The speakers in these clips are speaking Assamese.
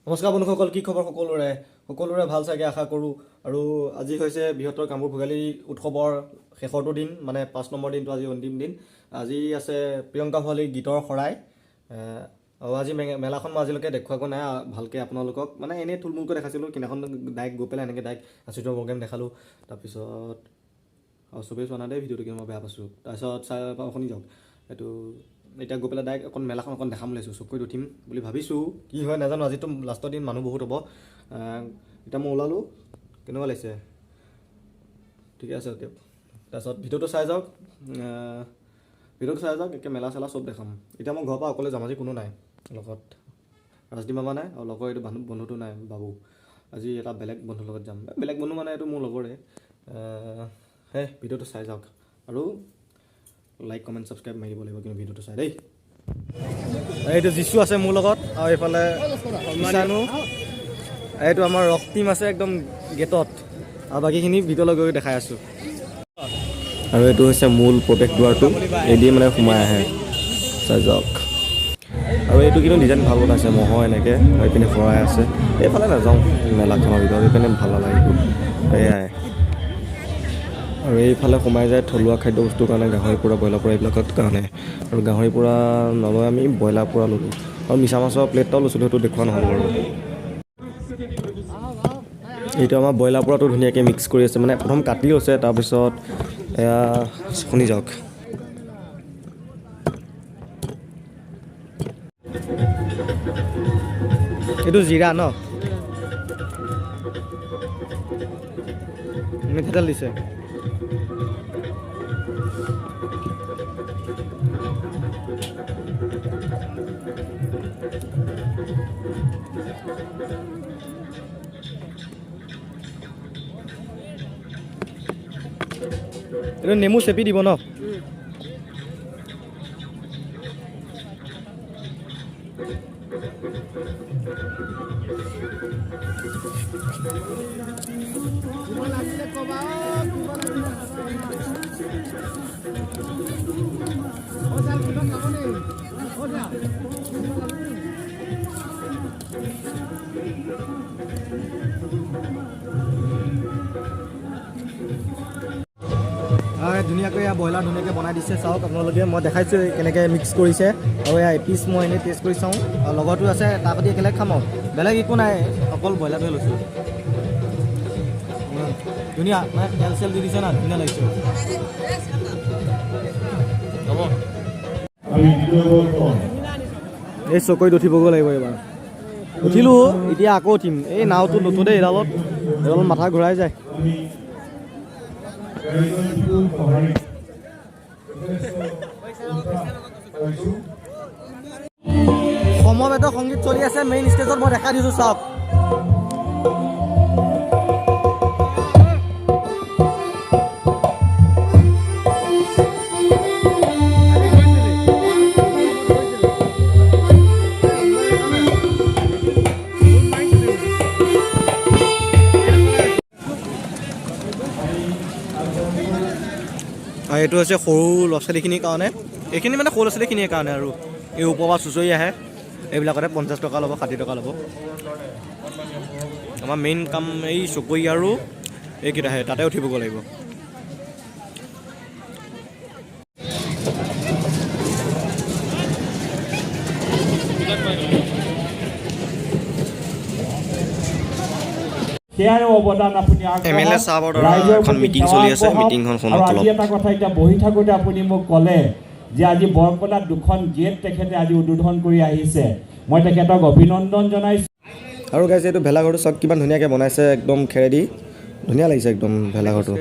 নমস্কাৰ বন্ধুসকল, কি খবৰ সকলোৰে ভাল চাগে আশা কৰোঁ। আৰু আজি হৈছে বৃহত্তৰ কামৰূপ ভোগালী উৎসৱৰ শেষৰটো দিন, মানে 5 নম্বৰ দিনটো আজি অন্তিম দিন। আজি আছে প্ৰিয়ংকা ভৰালীৰ গীতৰ শৰাই। আৰু আজি মেলাখন মই আজিলৈকে দেখুৱাগৈ নাই ভালকৈ আপোনালোকক, মানে এনেই থুলমূলকৈ দেখাইছিলোঁ। কিনাখন ডাইৰেক্ট গৈ পেলাই এনেকৈ ডাইৰেক্ট আচৰিত প্ৰগ্ৰেম দেখালোঁ। তাৰপিছত চবেই চোৱা নাই দেই ভিডিঅ'টো, কিন্তু মই বেয়া পাইছোঁ। তাৰপিছত শুনি যাওক। এইটো এতিয়া গৈ পেলাই ডাইৰেক্ট মেলাখন অকণ দেখাম লৈছোঁ, চকুত উঠিম বুলি ভাবিছোঁ। কি হয় নাজানো, আজিতো লাষ্টৰ দিন, মানুহ বহুত হ'ব। এতিয়া মই ওলালোঁ, কেনেকুৱা লাগিছে? ঠিকে আছে দিয়ক। তাৰপিছত ভিডিঅ'টো চাই যাওক, একে মেলা চেলা চব দেখাম। এতিয়া মই ঘৰৰ পৰা অকলে যাম, আজি কোনো নাই লগত। ৰাজদীপ মামা নাই আৰু লগৰ এইটো বন্ধুটো নাই, বাবু। আজি এটা বেলেগ বন্ধুৰ লগত যাম। বেলেগ বন্ধু মানে এইটো মোৰ লগৰে। ভিডিঅ'টো চাই যাওক আৰু লাইক কমেণ্ট ছাবস্ক্ৰাইব মাৰি দিব লাগিব, কিন্তু ভিডিঅ'টো চাই দেই। এইটো যিচু আছে মোৰ লগত, আৰু এইফালে মিছানু, এইটো আমাৰ ৰক টিম আছে একদম গেটত, আৰু বাকীখিনি ভিডিঅ'লৈ গৈ দেখাই আছোঁ। আৰু এইটো হৈছে মূল প্ৰৱেশদ্বাৰটো, এইদি মানে সোমাই আহে, চাই যাওক। আৰু এইটো কিন্তু ডিজাইন ভাল বনাইছে, ম'হৰ এনেকৈ এইপিনে শৰাই আছে। এইফালে নাযাওঁ মেলাখনৰ ভিতৰত, এইপিনে ভাল নালাগে একো। এয়াই, আৰু এইফালে সোমাই যায় থলুৱা খাদ্য বস্তুৰ কাৰণে, গাহৰি পোৰা, ব্ৰইলাৰ পোৰা এইবিলাকৰ কাৰণে। আৰু গাহৰি পোৰা নলয়, আমি ব্ৰইলাৰ পোৰা ল'লোঁ। আৰু মিছা মাছৰ প্লেট এটাও লৈছিলোঁ, সেইটো দেখুওৱা নহ'ল বাৰু। এইটো আমাৰ ব্ৰইলাৰ পোৰাটো ধুনীয়াকৈ মিক্স কৰি আছে, মানে প্ৰথম কাটি লৈছে, তাৰপিছত এয়া শুনি যাওক। এইটো জিৰা ন, মিঠাতেল দিছে। এইটো নেমু চেপি দিব ন। ধুনীয়াকৈ ব্ৰইলাৰ ধুনীয়াকৈ বনাই দিছে, চাওক আপোনালোকে। মই দেখাইছোঁ কেনেকৈ মিক্স কৰিছে, আৰু এয়া এপিচ মই এনেই টেষ্ট কৰি চাওঁ। আৰু লগতো আছে, তাৰ সৈতে একেলগে খাম আৰু বেলেগ একো নাই, অকল ব্ৰইলাৰটোৱে লৈছোঁ। ধুনীয়া, মানে তেল চেল দি দিছে না, ধুনীয়া লাগিছে। হ'ব, এই চকৰিত উঠিবগৈ লাগিব এইবাৰ। উঠিলোঁ, এতিয়া আকৌ উঠিম। এই নাওটো নুঠো দেই, এডালত মাথা ঘূৰাই যায়। সমবেত সংগীত চলি আছে মেইন ষ্টেজত, মই দেখাই দিছোঁ, চাওক। এইটো হৈছে সৰু ল'ৰা ছোৱালীখিনিৰ কাৰণে, এইখিনি মানে সৰু ল'ৰা ছোৱালীখিনিৰ কাৰণে। আৰু এই ওপৰৰ পৰা চুঁচৰি আহে, এইবিলাকতে 50 টকা ল'ব, 60 টকা ল'ব। আমাৰ মেইন কাম এই চকৰি আৰু এইকেইটাহে, তাতে উঠিবগৈ লাগিব। MLA চাহাবৰ এখন মিটিং চলি আছে, মিটিংখন এটা কথা এতিয়া বহি থাকোঁতে আপুনি মোক ক'লে যে আজি বৰপেটাত 2খন গেট তেখেতে আজি উদ্বোধন কৰি আহিছে, মই তেখেতক অভিনন্দন জনাইছোঁ। আৰু গাইছে এইটো ভেলাঘৰটো চাওক, কিমান ধুনীয়াকৈ বনাইছে, একদম খেৰেদি, ধুনীয়া লাগিছে একদম ভেলাঘৰটো।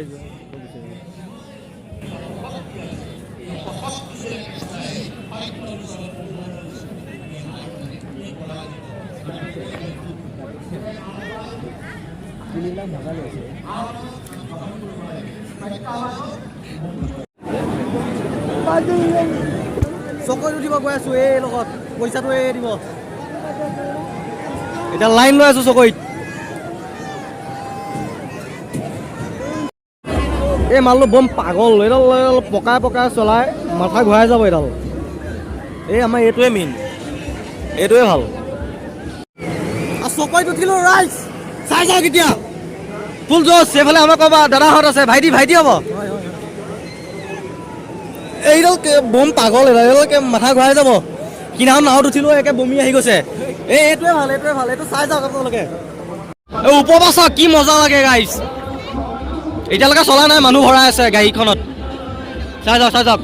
চকৰিত উঠিব গৈ আছোঁ, এই লগত পইচাটো এই দিব। এতিয়া লাইন লৈ আছোঁ চকৰিত। এই মালটো বম পাগল, এইডাল পকাই পকাই চলাই মাথা ঘূৰাই যাব এইডাল। এই আমাৰ এইটোৱে মেইন, এইটোৱে ভাল। চকৈত উঠিলো ৰাইজ চাই যাওক এতিয়া ফুল জোচ এইফালে আমাৰ ক'বা দাদাহঁত আছে ভাইটি হ'ব এইডাল বম পাগল এইডাল মাথা ঘূৰাই যাব সিদিনাখন নাৱত উঠিলো একে বমি আহি গৈছে এইটোৱে ভাল এইটো চাই যাওক আপোনালোকে ওপৰৰ পৰা চাওক কি মজা লাগে গাইজ এতিয়ালৈকে চলা নাই মানুহ ভৰাই আছে গাড়ীখনত চাই যাওক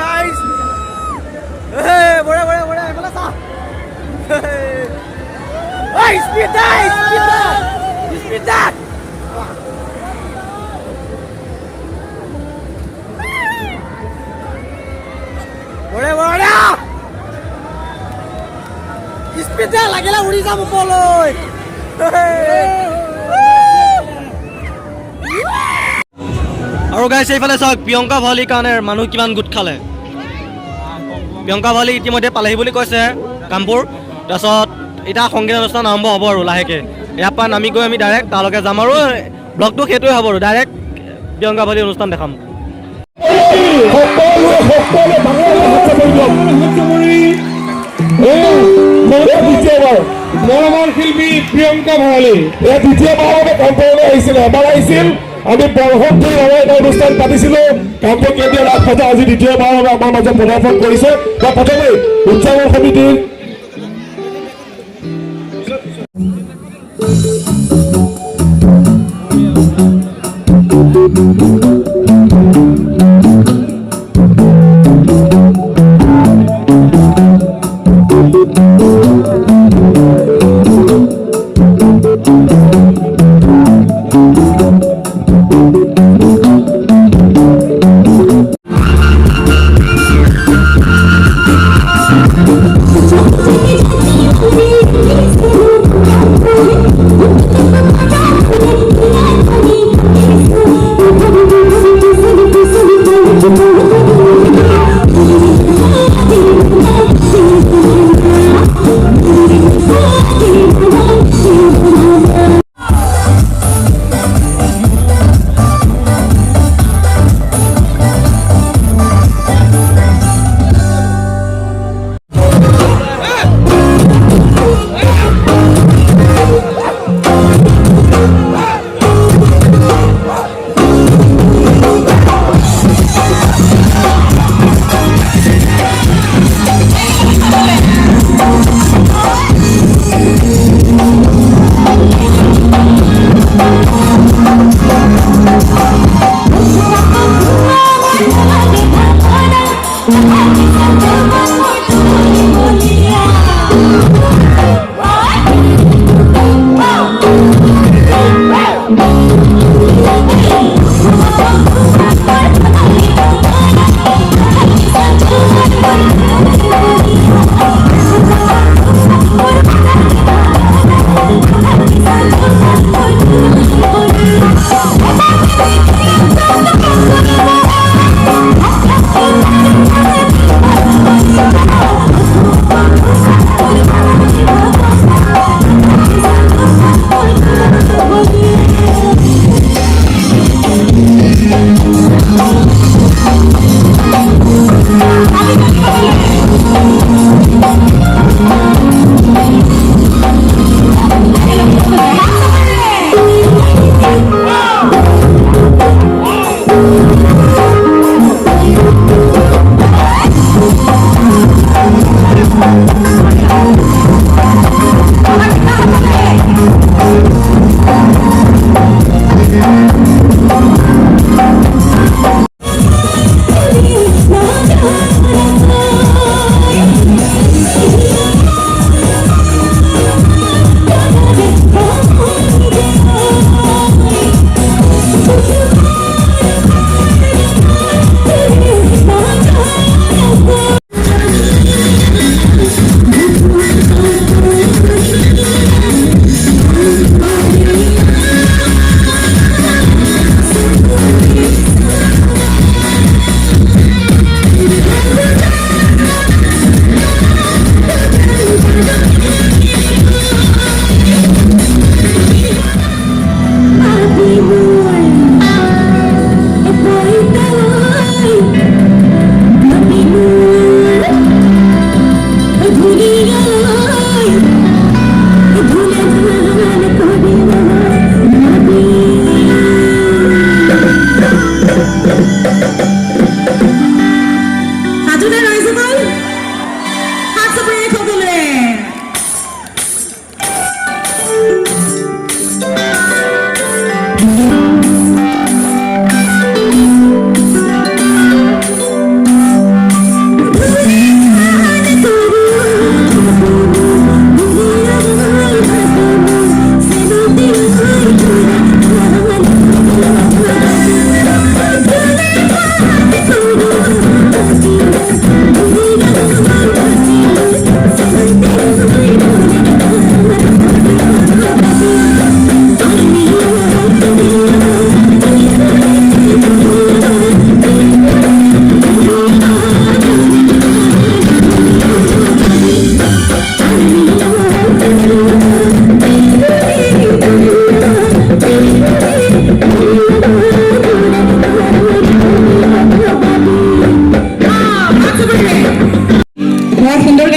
গাইজ বঢ়িয়া এইফালে চা স্পীড বঢ়িয়া স্পীড লাগিলে উৰি যাম ওপৰলৈ আৰু গাইছে এইফালে চাওক প্ৰিয়ংকা ভৰালীৰ কাৰণে মানুহ কিমান গোট খালে প্ৰিয়ংকা ভৰালী ইতিমধ্যে পালেহি বুলি কৈছে কামপুৰ তাৰপিছত এতিয়া সংগীত অনুষ্ঠান আৰম্ভ হ'ব আৰু লাহেকৈ ইয়াৰ পৰা নামি গৈ আমি ডাইৰেক্ট তালৈকে যাম আৰু ব্লগটো সেইটোৱে হ'ব আৰু ডাইৰেক্ট প্ৰিয়ংকা ভৰালী অনুষ্ঠান দেখাম মৰমৰ শিল্পী প্ৰিয়ংকা ভৰালী দ্বিতীয়বাৰৰ কামপুৰলৈ আহিছিল এবাৰ আহিছিল আমি বৰষুণ ধৰি আমাৰ এটা অনুষ্ঠান পাতিছিলো কামপুৰ কেন্দ্ৰীয় ৰাজপথে আজি দ্বিতীয়বাৰৰ বাবে আমাৰ মাজত পদাৰ্পণ কৰিছে বা প্ৰথমে উদযাপন সমিতিৰ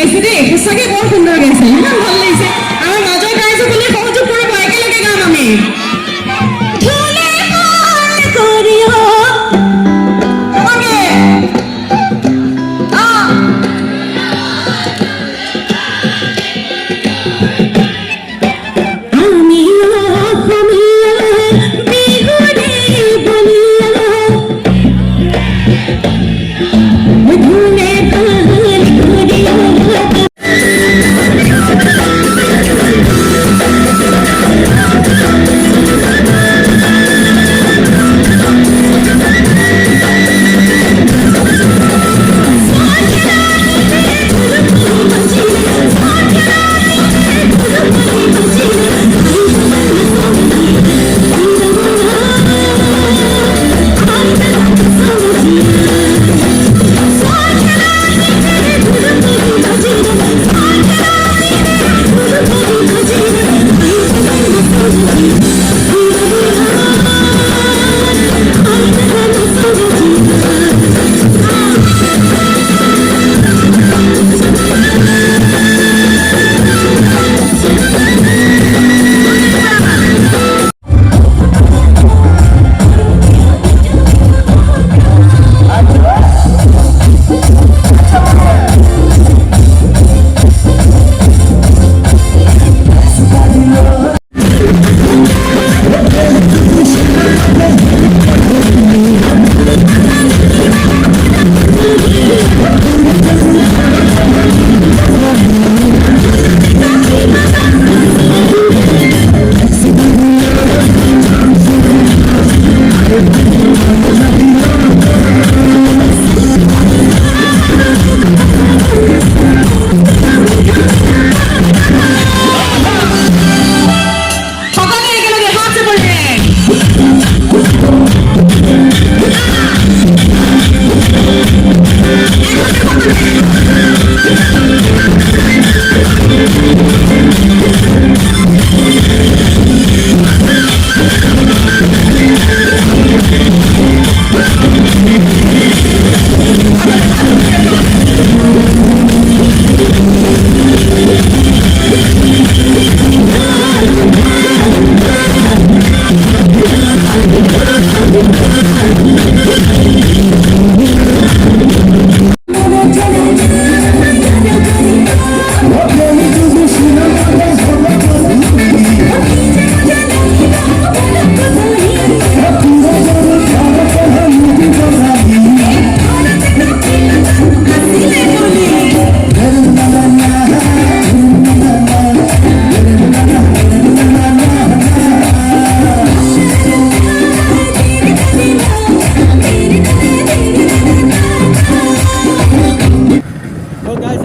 গাইছে দেই সঁচাকে বৰ সুন্দৰ গাইছে ইমান ভাল লাগিছে আমাৰ মাজৰ ৰাইজসকলে সহযোগ কৰিব একেলগে গাম আমি ধুলে মান কৰিও তোমাকে আমি অসমীয়া বিহুৰে বলিয়া ধুলে মান কৰিও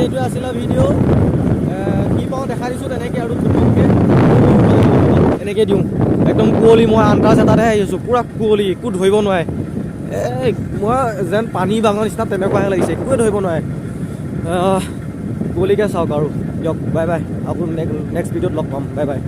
এইটোৱে আছিলে ভিডিঅ' কি পাওঁ দেখা দিছোঁ তেনেকৈ আৰু ধুনীয়াকৈ এনেকৈ দিওঁ একদম কুঁৱলী মই আন্দাজ এটাতহে আহি আছোঁ পূৰা কুঁৱলী একো ধৰিব নোৱাৰে এই মই যেন পানী বাঙৰ নিচিনা তেনেকুৱাহে লাগিছে একোৱে ধৰিব নোৱাৰে কুঁৱলীকৈ চাওক আৰু দিয়ক বাই বাই আকৌ নেক্সট ভিডিঅ'ত লগ পাম বাই বাই